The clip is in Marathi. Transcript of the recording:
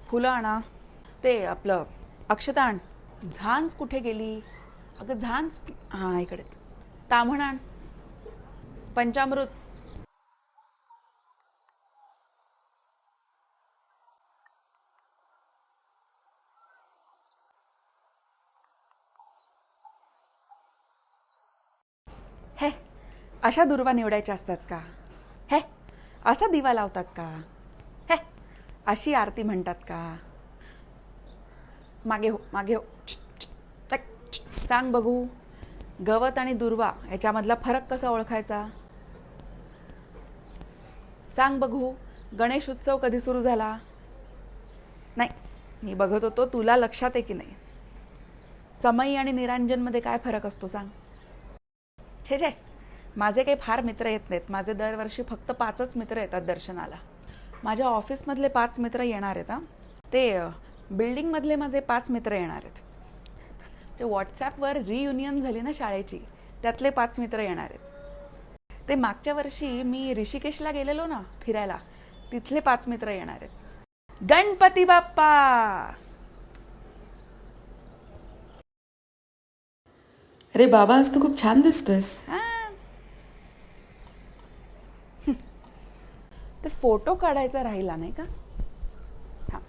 फुलं आणा. ते आपलं अक्षता आण. झांज कुठे गेली? अगं झांज, हां इकडेच. ताम्हण आण. पंचामृत. हे अशा दुर्वा निवडायच्या असतात का? हे असा दिवा लावतात का? हे अशी आरती म्हणतात का? मागे हो, मागे हो. सांग बघू, गवत आणि दुर्वा याच्यामधला फरक कसा ओळखायचा? सांग बघू, गणेश उत्सव कधी सुरू झाला? नाही, मी बघत होतो तुला लक्षात आहे की नाही. समई आणि निरांजनमध्ये काय फरक असतो सांग? छे छे, माझे काही फार मित्र येत नाहीत. माझे दरवर्षी फक्त 5च मित्र येतात दर्शनाला. माझ्या ऑफिसमधले 5 मित्र येणार आहेत. हां, ते बिल्डिंगमधले माझे 5 मित्र येणार आहेत. ते व्हॉट्सॲपवर रियुनियन झाली ना शाळेची, त्यातले 5 मित्र येणार आहेत. ते मागच्या वर्षी मी ऋषिकेशला गेलेलो ना फिरायला, तिथले 5 मित्र येणार आहेत. गणपती बाप्पा. अरे बाबा, आज तू खूप छान दिसतोस. हां, ते फोटो काढायचा राहिला नाही का? हां.